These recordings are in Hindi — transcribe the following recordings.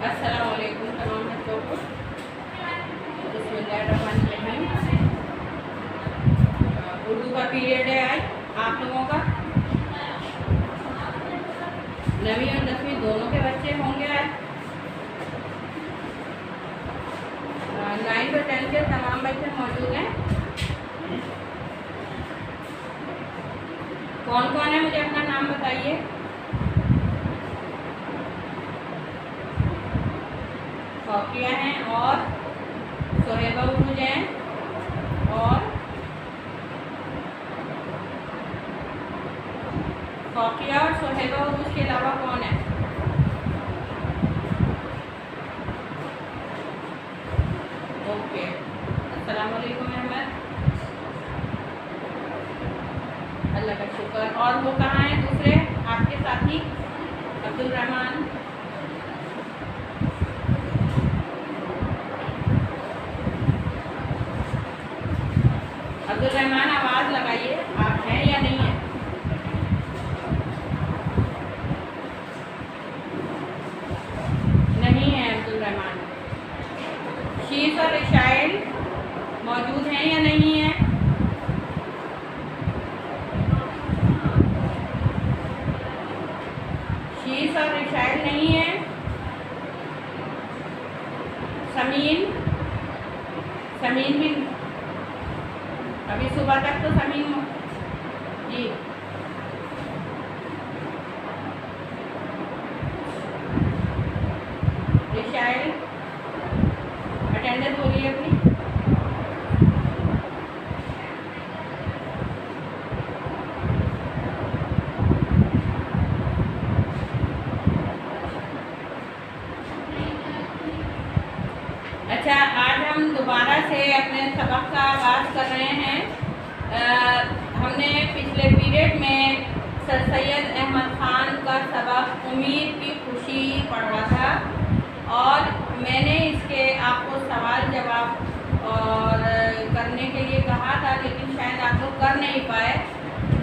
अस्सलामुअलैकुम तमाम बच्चों को। बिस्मिल्लाहिर्रहमानिर्रहीम। उर्दू का पीरियड है आज आप लोगों का। 9वीं और 10वीं दोनों के बच्चे होंगे आज। 9 और 10 के तमाम बच्चे मौजूद हैं। कौन कौन है मुझे अपना नाम बताइए। फौकिया हैं और सोहेबा उरूज हैं और फौकिया और सोहेबा उरूज के अलावा कौन है। ओके, अस्सलाम वालेकुम अहमद। अल्लाह का शुक्र। और वो कहाँ हैं दूसरे आपके साथी अब्दुल रहमान। अब्दुल रहमान आवाज़ लगाइए, आप हैं या नहीं हैं। नहीं है अब्दुल रहमान। शीस और रिशाइल मौजूद हैं या नहीं हैं। शीस और रिशाइल नहीं है। समीन भी अभी सुबह तक तो समीन जी। रिशाइल अटेंडेंस बोलिए अपनी। अच्छा, आज हम दोबारा से अपने सबक का आगाज़ कर रहे हैं। हमने पिछले पीरियड में सर सैयद अहमद ख़ान का सबक उम्मीद की खुशी पढ़ा था और मैंने इसके आपको सवाल जवाब और करने के लिए कहा था, लेकिन शायद आप लोग कर नहीं पाए।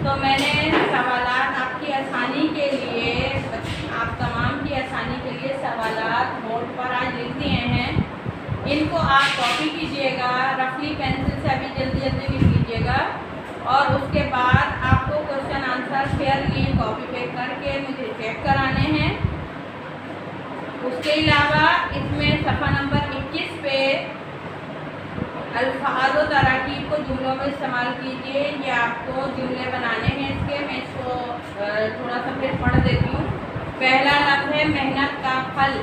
तो मैंने सवालात आपकी आसानी के लिए, आप तमाम की आसानी के लिए सवालात बोर्ड पर आज लिख दिए हैं। इनको आप कॉपी कीजिएगा, रफली पेंसिल से अभी जल्दी जल्दी लिख लीजिएगा और उसके बाद आपको क्वेश्चन आंसर फेयरली कॉपी पे करके मुझे चेक कराने हैं। उसके अलावा इसमें सफ़ा नंबर 21 पे अल्फाज व तराकीब को जुमलों में इस्तेमाल कीजिए। ये आपको जुमले बनाने हैं इसके। मैं इसको थोड़ा सा फिर पढ़ देती हूँ। पहला लफ्ज़ है मेहनत का फल।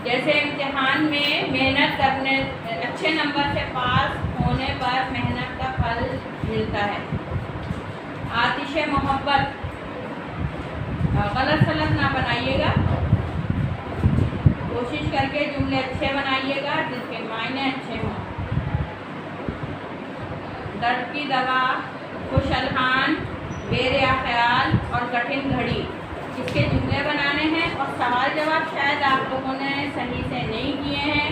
जैसे इम्तिहान में मेहनत करने, अच्छे नंबर से पास होने पर मेहनत का फल मिलता है। आतिशे मोहब्बत, गलत सलत ना बनाइएगा, कोशिश करके जुमले अच्छे बनाइएगा जिसके मायने अच्छे हों। दर्द की दवा, खुश अलहान, बेरिया ख्याल और कठिन घड़ी, इसके जुमले बनाने हैं। और सवाल जवाब शायद आप लोगों ने सही से नहीं किए हैं।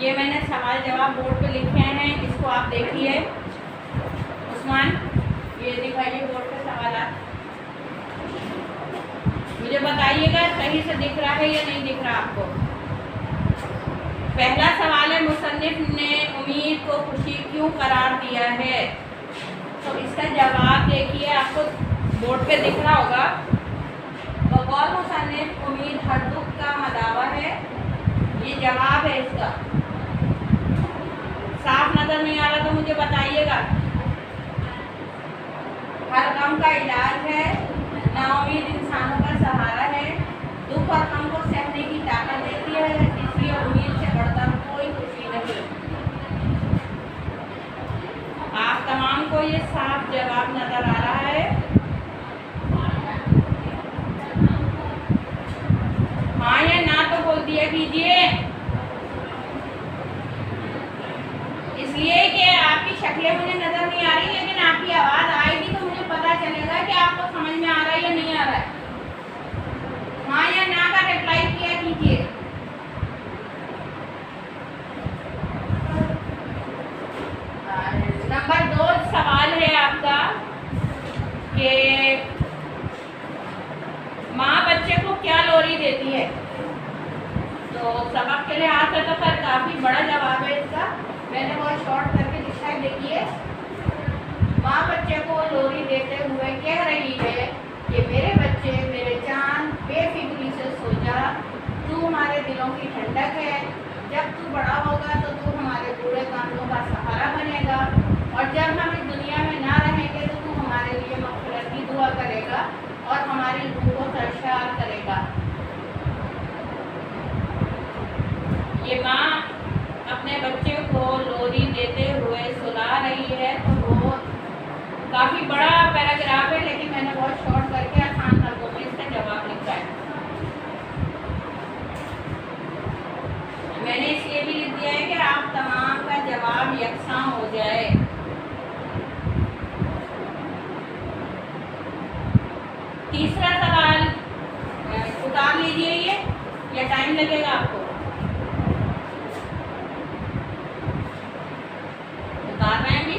ये मैंने सवाल जवाब बोर्ड पे लिखे हैं, इसको आप देखिए। उस्मान, ये दिखाइए बोर्ड पे सवाल। मुझे बताइएगा सही से दिख रहा है या नहीं दिख रहा आपको। पहला सवाल है, मुसन्निफ ने उम्मीद को खुशी क्यों करार दिया है। तो इसका जवाब देखिए, आपको बोर्ड पे दिख रहा होगा। बकौल मुसन्निफ उम्मीद हर दुख का मदावा है। ये जवाब है इसका। साफ नजर नहीं आ रहा तो मुझे बताइएगा। हर गम का इलाज है, नाउम्मीद इंसानों का सहारा है। दुख और गम को सहने की ताकत देती है, इसलिए उम्मीद से बढ़कर कोई खुशी नहीं। आप तमाम को ये साफ जवाब नजर आ रहा है। हाँ या ना तो बोल दिया कीजिए, इसलिए कि आपकी शक्लें मुझे नजर नहीं आ रही, लेकिन आपकी आवाज़ आएगी तो मुझे पता चलेगा कि आपको समझ में आ रहा है या नहीं आ रहा है। हाँ या ना का रिप्लाई किया कीजिए। नंबर 2 सवाल है आपका, काफ़ी बड़ा जवाब है इसका, मैंने बहुत शॉर्ट करके लिखा है। देखिए, माँ बच्चे को लोरी देते हुए कह रही है कि मेरे बच्चे, मेरे जान, बेफिक्री से सो जा, तू हमारे दिलों की ठंडक है। जब तू बड़ा होगा तो तू हमारे बूढ़े कामों का सहारा बनेगा, और जब हम इस दुनिया में ना रहेंगे तो तू हमारे लिए मग़फ़िरत की दुआ करेगा और हमारी रूह को सरशार करेगा। ये माँ अपने बच्चे को लोरी देते हुए सुला रही है, तो वो काफ़ी बड़ा पैराग्राफ है, लेकिन मैंने बहुत शॉर्ट करके आसान शब्दों में इसका जवाब लिखा है। मैंने इसलिए भी लिख दिया है कि आप तमाम का जवाब यकसां हो जाए। तीसरा सवाल उतार लीजिए ये, या टाइम लगेगा आपको? उतार रहे हैं भी?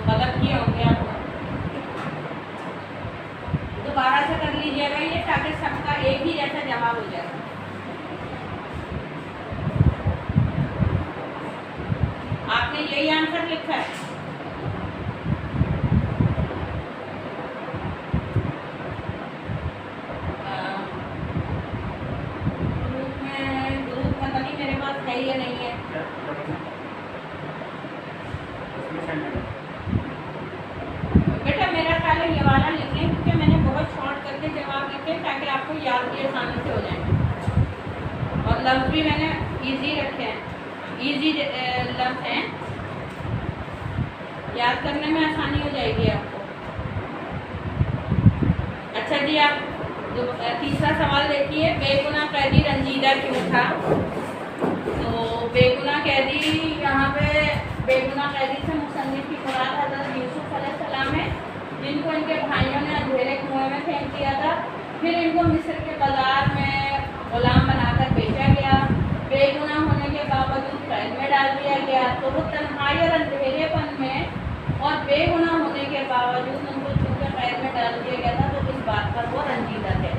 गलत किए होंगे आप, दोबारा से कर लीजिएगा ये, ताकि सबका एक ही जैसा जवाब हो जाए। आपने यही आंसर लिखा है? ग्रुप में कभी मेरे पास है या नहीं है? बेटा मेरा ख्याल है ये वाला लिखने, क्योंकि मैंने बहुत शॉर्ट करके जवाब लिखे ताकि आपको याद भी आसानी से हो जाए, और लफ्ज़ भी मैंने इजी रखे हैं, इजी लफ्ज़ हैं, याद करने में आसानी हो जाएगी आपको। अच्छा जी, आप तीसरा सवाल देखिए, बेगुनाह कैदी रंजीदा क्यों था? तो बेगुनाह कैदी, यहाँ पे बेगुनाह कैदी से मुसन्निफ की मुराद हज़रत यूसुफ अलैहिस्सलाम है, जिनको इनके भाइयों ने अंधेरे कुएं में फेंक दिया था। फिर इनको मिस्र के बाजार में गुलाम बनाकर बेचा गया। बेगुनाह होने के बावजूद कैद में डाल दिया गया। तो वो तन्हाई और अंधेरेपन में और बेगुनाह होने के बावजूद उनको चूँकि कैद में डाल दिया गया था, तो इस बात पर वो रंजीदा थे।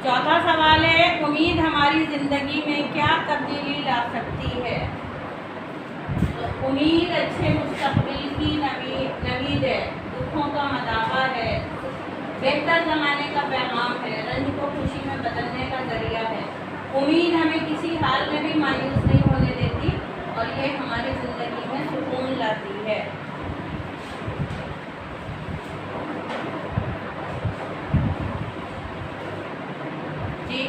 चौथा सवाल है, उम्मीद हमारी ज़िंदगी में क्या तब्दीली ला सकती है? तो उम्मीद अच्छे मुस्तकबिल की नवीद है, दुखों का मदावा है, बेहतर ज़माने का पैगाम है, रंज को खुशी में बदलने का ज़रिया है। उम्मीद हमें किसी हाल में भी मायूस नहीं होने देती, और ये हमारी ज़िंदगी में सुकून लाती है। जी,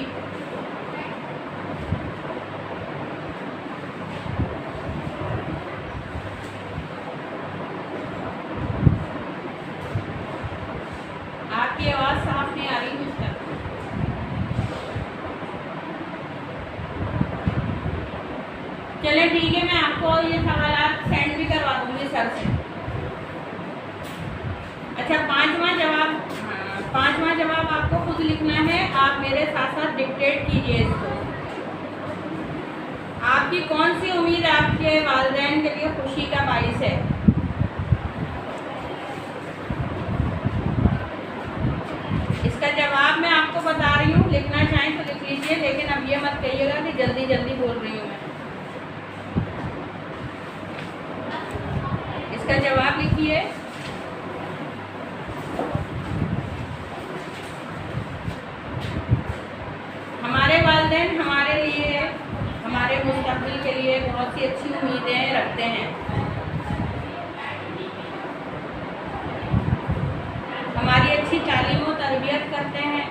आपकी आवाज़ साफ नहीं आ रही मुझ तक। चले ठीक है, मैं आपको ये सवाल सेंड भी करवा दूंगी सर से। अच्छा, पांचवा जवाब आपको खुद लिखना है, आप मेरे साथ साथ डिक्टेट कीजिए इसको। आपकी कौन सी उम्मीद आपके वालिदैन के लिए खुशी का बाइस है? इसका जवाब मैं आपको बता रही हूँ, लिखना चाहें तो लिख लीजिए, लेकिन अब ये मत कहिएगा कि जल्दी जल्दी बोल रही हूँ मैं। इसका जवाब लिखिए। हमारे वालिदैन हमारे लिए, हमारे मुस्तकबिल के लिए बहुत सी अच्छी उम्मीदें रखते हैं। हमारी अच्छी तालीम और तरबियत करते हैं,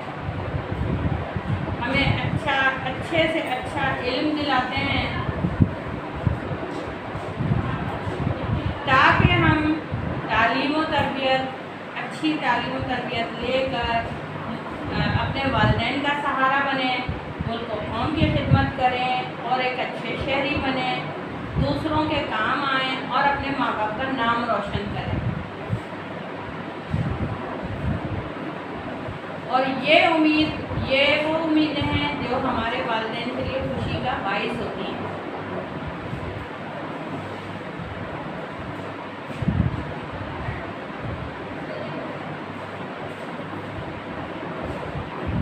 हमें अच्छे से अच्छा इल्म दिलाते हैं, ताकि अच्छी तालीम और तरबियत लेकर अपने वालिदैन का सहारा बने, मुल्क और कौम की खिदमत करें और एक अच्छे शहरी बने, दूसरों के काम आएँ और अपने माँ बाप का नाम रोशन करें। और ये वो उम्मीदें हैं जो हमारे वालिदैन के लिए खुशी का बाइस होती हैं।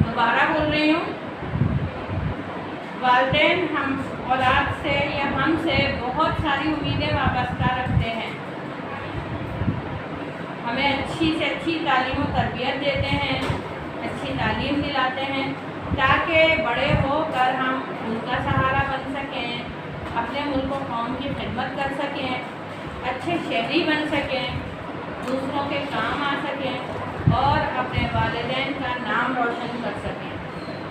दोबारा बोल रही हूँ, वालिदैन हम औलाद से या हमसे बहुत सारी उम्मीदें वाबस्ता रखते हैं। हमें अच्छी से अच्छी तालीम और तरबियत देते हैं, अच्छी तालीम दिलाते हैं ताकि बड़े होकर हम उनका सहारा बन सकें, अपने मुल्क और कौम की खिदमत कर सकें, अच्छे शहरी बन सकें, दूसरों के काम आ सकें और अपने वालिदैन का नाम रोशन कर सकें।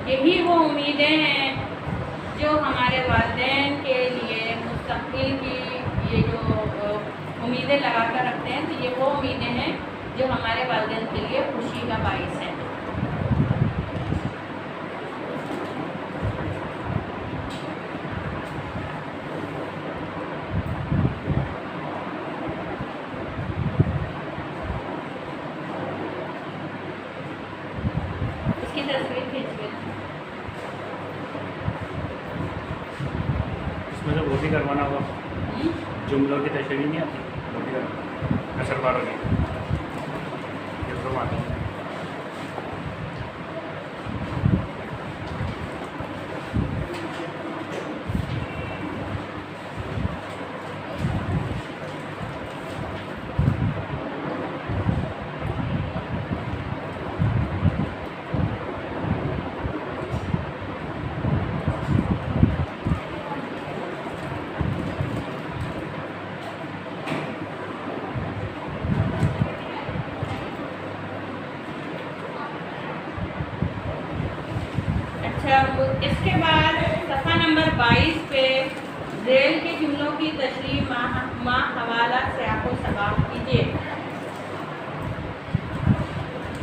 यही वो उम्मीदें हैं जो हमारे वालिदैन के लिए मुस्तक़बिल की ये जो उम्मीदें लगा कर रखते हैं, तो ये वो उम्मीदें हैं जो हमारे वालिदैन के लिए खुशी का बाइस है। इसकी तस्वीर खींचिए। इसमें तो वो भी करवाना होगा, जुमलों की तशरीह नहीं आती, वो भी करवाना असर पार होगी ये तो आती है। इसके बाद सफ़ा नंबर 22 पे ज़ेल के जुमलों की तशरीह मा हवाला सियाक़ो सबाक़ कीजिए।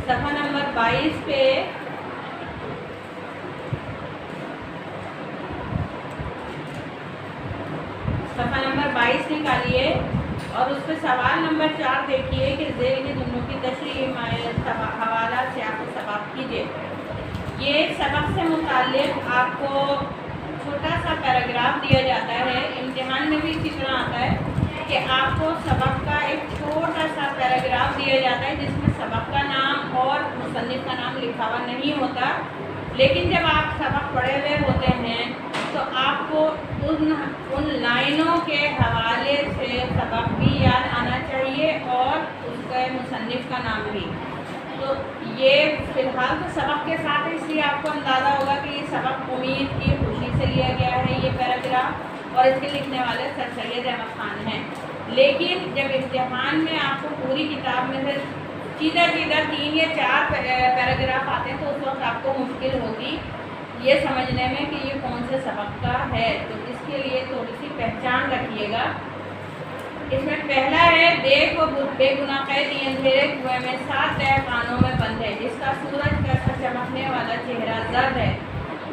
सफ़ा नंबर 22 पे सफ़ा नंबर 22 निकालिए और उस पर सवाल नंबर 4 देखिए कि ज़ेल के जुमलों की तशरीह हवाला सियाक़ो सबाक़ कीजिए। ये सबक से मुताल्लिक़ आपको छोटा सा पैराग्राफ दिया जाता है। इम्तिहान में भी इसी तरह आता है कि आपको सबक का एक छोटा सा पैराग्राफ दिया जाता है जिसमें सबक का नाम और मुसन्निफ़ का नाम लिखा हुआ नहीं होता, लेकिन जब आप सबक पढ़े हुए होते हैं तो आपको उन लाइनों के हवाले से सबक भी याद आना चाहिए और उसके मुसन्निफ़ का नाम भी। तो ये फ़िलहाल तो सबक के साथ है, इसलिए आपको अंदाज़ा होगा कि ये सबक उम्मीद की खुशी से लिया गया है ये पैराग्राफ, और इसके लिखने वाले सर सैयद अहमद ख़ान हैं। लेकिन जब इम्तिहान में आपको पूरी किताब में से सीधा 3 या 4 पैराग्राफ आते हैं तो उस वक्त आपको मुश्किल होगी ये समझने में कि ये कौन से सबक का है। तो इसके लिए थोड़ी सी पहचान रखिएगा। इसमें पहला है, देख वो बेगुनाह कैदी अंधेरे कुएं में 7 तहखानों में बंद है, जिसका सूरज कैसा चमकने वाला चेहरा जर्द है,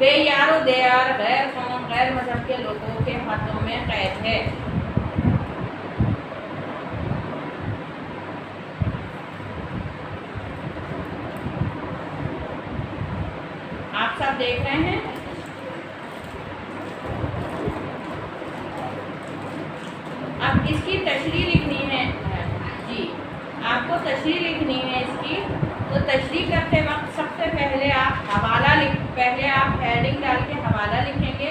बेयारो देयार गैर कौम गैर मजहब के लोगों के हाथों में कैद है। आप सब देख रहे हैं। अब इसकी तशरीह लिखनी है जी, आपको तशरीह लिखनी है इसकी। तो तशरीह करते वक्त सबसे पहले आप पहले आप हेडिंग डाल के हवाला लिखेंगे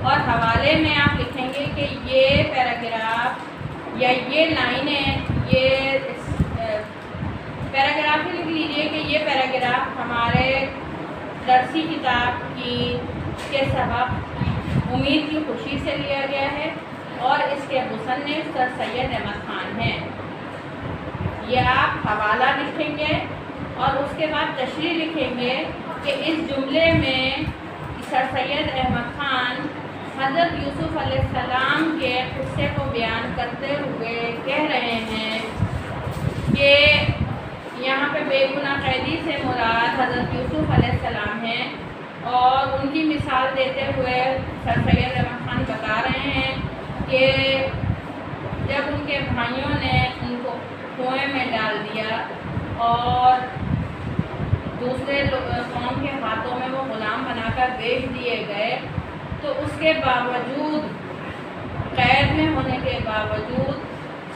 और हवाले में आप लिखेंगे कि ये पैराग्राफ या ये लाइनें, ये पैराग्राफ ही लिख लीजिए कि ये पैराग्राफ हमारे दरसी किताब के सबक उम्मीद की खुशी से लिया गया है और इसके मुसन्निफ़ सर सैयद अहमद ख़ान हैं। ये आप हवाला लिखेंगे और उसके बाद तशरीह लिखेंगे कि इस जुमले में सर सैयद अहमद ख़ान हज़रत यूसुफ़ अलैहिस्सलाम के क़िस्से को बयान करते हुए कह रहे हैं कि यहाँ पे बेगुनाह कैदी से मुराद हज़रत यूसुफ अलैहिस्सलाम हैं और उनकी मिसाल देते हुए सर सैयद अहमद खान बता रहे हैं कि जब उनके भाइयों ने उनको कुएं में डाल दिया और दूसरे कौम के हाथों में वो ग़ुलाम बनाकर बेच दिए गए, तो उसके बावजूद, कैद में होने के बावजूद,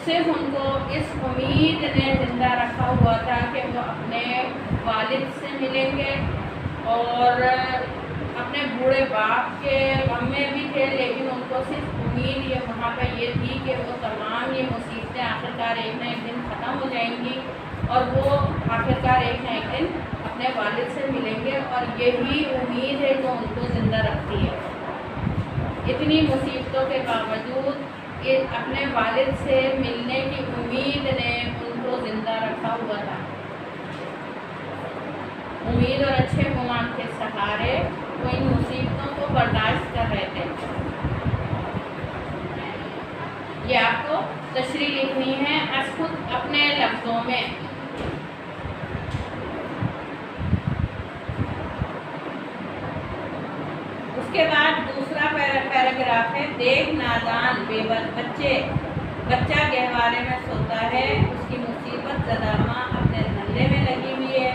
सिर्फ उनको इस उम्मीद ने ज़िंदा रखा हुआ था कि वो अपने वालिद से मिलेंगे और अपने बूढ़े बाप के गम में भी थे, लेकिन उनको सिर्फ उम्मीद ये वहाँ पर ये थी कि वो तमाम ये मुसीबतें आखिरकार एक न एक दिन ख़त्म हो जाएंगी और वो आखिरकार एक न एक दिन अपने वालिद से मिलेंगे, और यही उम्मीद है जो उनको ज़िंदा रखती है। इतनी मुसीबतों के बावजूद अपने वालिद से मिलने की उम्मीद ने उनको ज़िंदा रखा हुआ था। उम्मीद और अच्छे गुमान के सहारे वो इन मुसीबतों को बर्दाश्त कर रहे थे। ये आपको तशरीह लिखनी है खुद अपने लफ्ज़ों में। उसके बाद दूसरा पैराग्राफ है, देख नादान बेबस बच्चा गहवारे में सोता है, उसकी मुसीबत ज़दा माँ अपने धंधे में लगी हुई है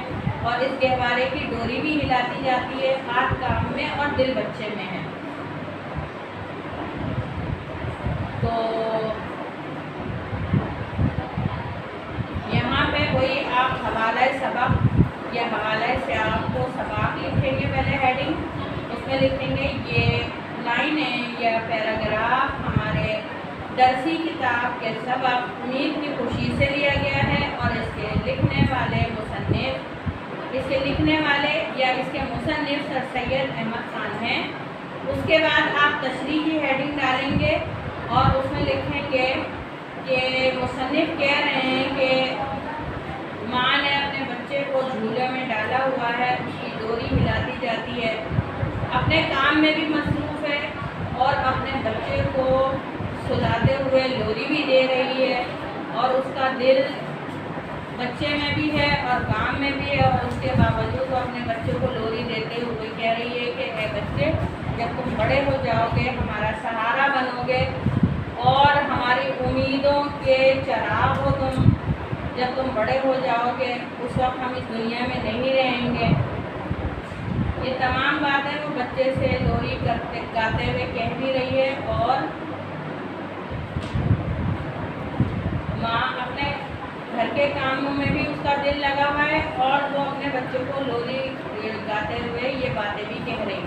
और इस गहवारे की डोरी भी हिलाती जाती है, हाथ काम में और दिल बच्चे में है। तो यहाँ पे कोई आप हवाला सबक या हवाला से आपको सबक लिखेंगे, पहले हेडिंग उसमें लिखेंगे ये लाइनें या पैराग्राफ हमारे दरसी किताब के सबक उम्मीद की खुशी से लिया गया है और इसके लिखने वाले या इसके मुसन्निफ सर सैयद अहमद खान हैं। उसके बाद आप तशरीह की हेडिंग डालेंगे और उसमें लिखेंगे कि मुसन्निफ कह रहे हैं कि माँ ने अपने बच्चे को झूले में डाला हुआ है, उसकी डोरी हिलाती जाती है, अपने काम में भी मसरूफ़ है और अपने बच्चे को सुलाते हुए लोरी भी दे रही है और उसका दिल बच्चे में भी है और काम में भी है, और उसके बावजूद वो अपने बच्चे को लोरी देते हुए कह रही है कि ए बच्चे, जब तुम बड़े हो जाओगे हमारा सहारा बनोगे और हमारी उम्मीदों के चिराग हो तुम, जब तुम बड़े हो जाओगे उस वक्त हम इस दुनिया में नहीं रहेंगे। ये तमाम बातें वो बच्चे से लोरी गाते हुए कह भी रही है और माँ अपने घर के कामों में भी उसका दिल लगा हुआ है और वो अपने बच्चे को लोरी गाते हुए ये बातें भी कह रही है।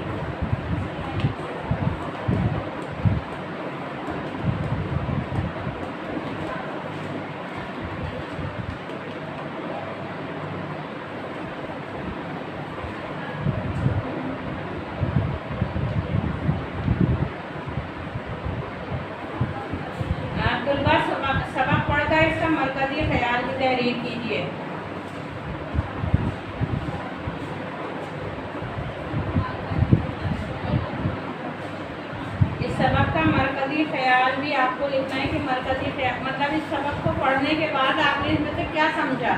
सबक पढ़कर इसका मरकज़ी ख्याल की तहरीर कीजिए। इस सबक का मरकज़ी ख्याल भी आपको लिखना है कि मरकज़ी ख्याल मतलब इस सबक को पढ़ने के बाद आपने इसमें से क्या समझा।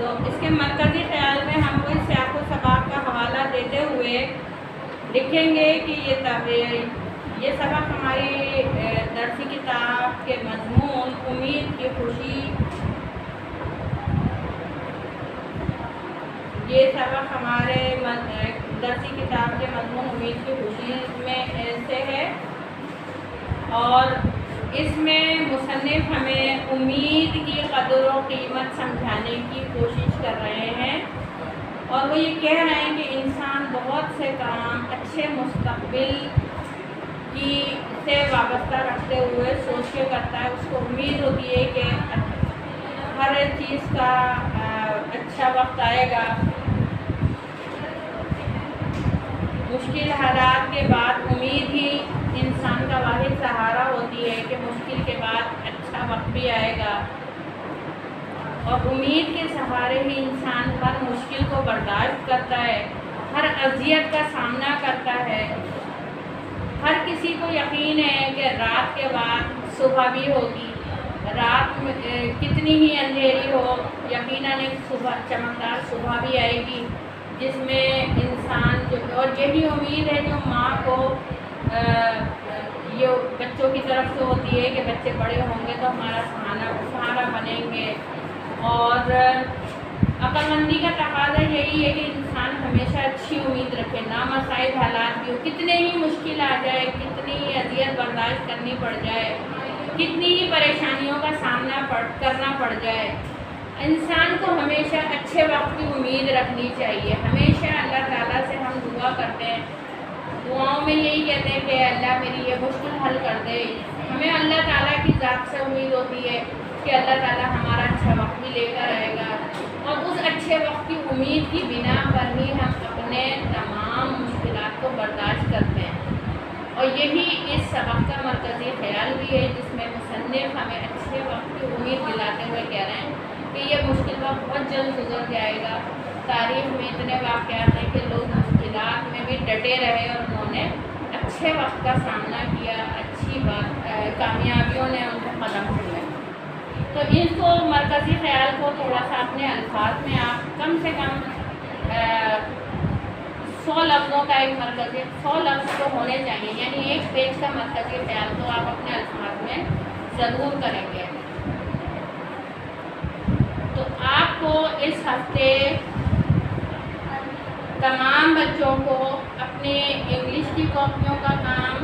तो इसके मरकज़ी ख्याल में हमको इस आपको सबक का हवाला देते हुए लिखेंगे कि ये सबक हमारी दरसी किताब के मजमून उम्मीद की खुशी, ये सबक हमारे दरसी किताब के मजमून उम्मीद की खुशी में से है और इसमें मुसन्निफ हमें उम्मीद की कदर व कीमत समझाने की कोशिश कर रहे हैं और वो ये कह रहे हैं कि इंसान बहुत से काम अच्छे मुस्तकबिल की से वाबस्ता रखते हुए सोच के करता है। उसको उम्मीद होती है कि हर चीज़ का अच्छा वक्त आएगा। मुश्किल हालात के बाद उम्मीद ही इंसान का वाहिद सहारा होती है कि मुश्किल के बाद अच्छा वक्त भी आएगा और उम्मीद के सहारे ही इंसान हर मुश्किल को बर्दाश्त करता है, हर अज़ियत का सामना करता है। हर किसी को यकीन है कि रात के बाद सुबह भी होगी, रात में कितनी ही अंधेरी हो, यकीनन एक सुबह चमकदार सुबह भी आएगी जिसमें इंसान जो, और यही उम्मीद है जो माँ को ये बच्चों की तरफ से होती है कि बच्चे बड़े होंगे तो हमारा सहारा बनेंगे। और अक्लमंदी का तकाज़ा यही है कि इंसान हमेशा अच्छी उम्मीद रखे, नामसाइद हालात भी हो, कितने ही मुश्किल आ जाए, कितनी ही अजियत बर्दाश्त करनी पड़ जाए, कितनी ही परेशानियों का सामना करना पड़ जाए, इंसान को हमेशा अच्छे वक्त की उम्मीद रखनी चाहिए। हमेशा अल्लाह ताला से हम दुआ करते हैं, दुआओं में यही कहते हैं कि अल्लाह मेरी ये मुश्किल हल कर दे। हमें अल्लाह ताला की ज़ात से उम्मीद होती है कि अल्लाह ताला हमारा अच्छा वक्त भी लेकर आएगा, और उस अच्छे वक्त की उम्मीद की बिना पर ही हम अपने तमाम मुश्किलात को बर्दाश्त करते हैं। और यही इस सबक का मरकज़ी ख्याल भी है जिसमें मुसन्निफ़ हमें अच्छे वक्त की उम्मीद दिलाते हुए कह रहे हैं कि ये मुश्किल वक्त बहुत जल्द गुजर जाएगा। तारीख़ में इतने वाक़यात हैं कि लोग मुश्किलात में भी डटे रहे और उन्होंने अच्छे वक्त का सामना किया, अच्छी कामयाबियों ने उनको ख़त्म किया। तो इसको मरकज़ी ख्याल को थोड़ा सा अपने अल्फाज में आप कम से कम 100 लफ्ज़ों का एक मरकज़ी 100 लफ्ज़ तो होने चाहिए, यानी एक पेज का मरकज़ी ख्याल तो आप अपने अल्फाज में ज़रूर करेंगे। तो आपको इस हफ्ते तमाम बच्चों को अपने इंग्लिश की कॉपियों का काम,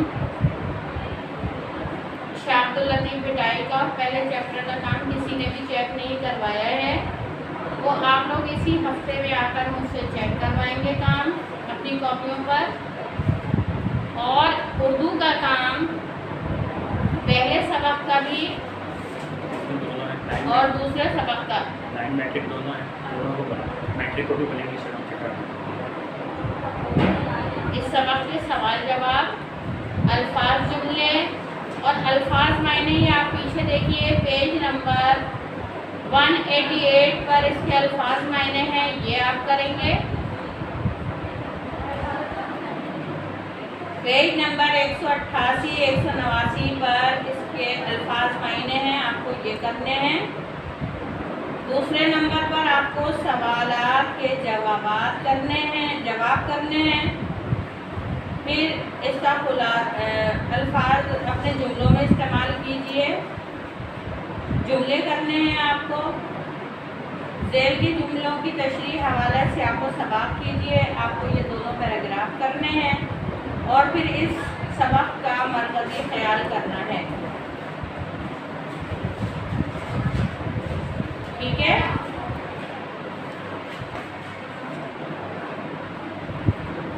शाह अब्दुल लतीफ़ पिटाई का पहले चैप्टर का काम किसी ने भी चेक नहीं करवाया है, वो आप लोग इसी हफ्ते में आकर मुझसे चेक करवाएंगे काम अपनी कॉपियों पर। और उर्दू का काम पहले सबक का भी और दूसरे सबक का, मैट्रिक दोनों है, दोनों को बना, मैट्रिक को भी बनेंगे सर। इस सबक के सवाल जवाब, अल्फाज जुमले और अल्फाज मायने ही आप पीछे देखिए पेज नंबर 188 पर इसके अल्फाज मायने हैं, ये आप करेंगे। पेज नंबर 188 189 पर इसके अल्फाज मायने हैं, आपको ये करने हैं। दूसरे नंबर पर आपको सवालात के जवाब करने हैं। फिर इसका अल्फाज अपने जुमलों में इस्तेमाल कीजिए, जुमले करने हैं आपको। ज़ेल की जुमलों की तशरीह हवाले से आपको सबक कीजिए, आपको ये दोनों पैराग्राफ करने हैं और फिर इस सबक का मरकज़ी ख्याल करना है। ठीक है,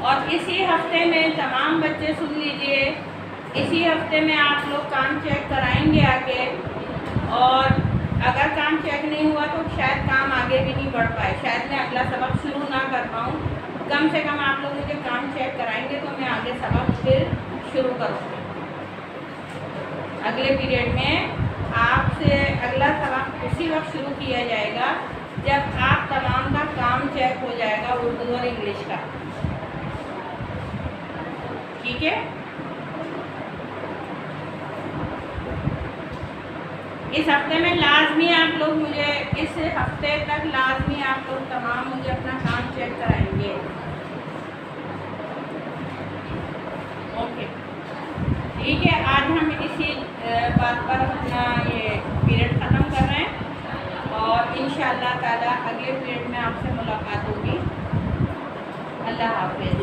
और इसी हफ्ते में तमाम बच्चे सुन लीजिए, इसी हफ्ते में आप लोग काम चेक कराएंगे आके, और अगर काम चेक नहीं हुआ तो शायद काम आगे भी नहीं बढ़ पाए, शायद मैं अगला सबक शुरू ना कर पाऊँ। कम से कम आप लोग मुझे काम चेक कराएंगे तो मैं आगे सबक फिर शुरू करूँगी। अगले पीरियड में आपसे अगला सबक उसी वक्त शुरू किया जाएगा जब आप तमाम का काम चेक हो जाएगा उर्दू और इंग्लिश का। ठीक है, इस हफ्ते में लाजमी आप लोग मुझे, इस हफ्ते तक लाजमी आप लोग तमाम मुझे अपना काम चेक कराएंगे। ओके, ठीक है, आज हम इसी बात पर अपना ये पीरियड ख़त्म कर रहे हैं और इंशाअल्लाह ताला अगले पीरियड में आपसे मुलाकात होगी। अल्लाह हाफ़िज़।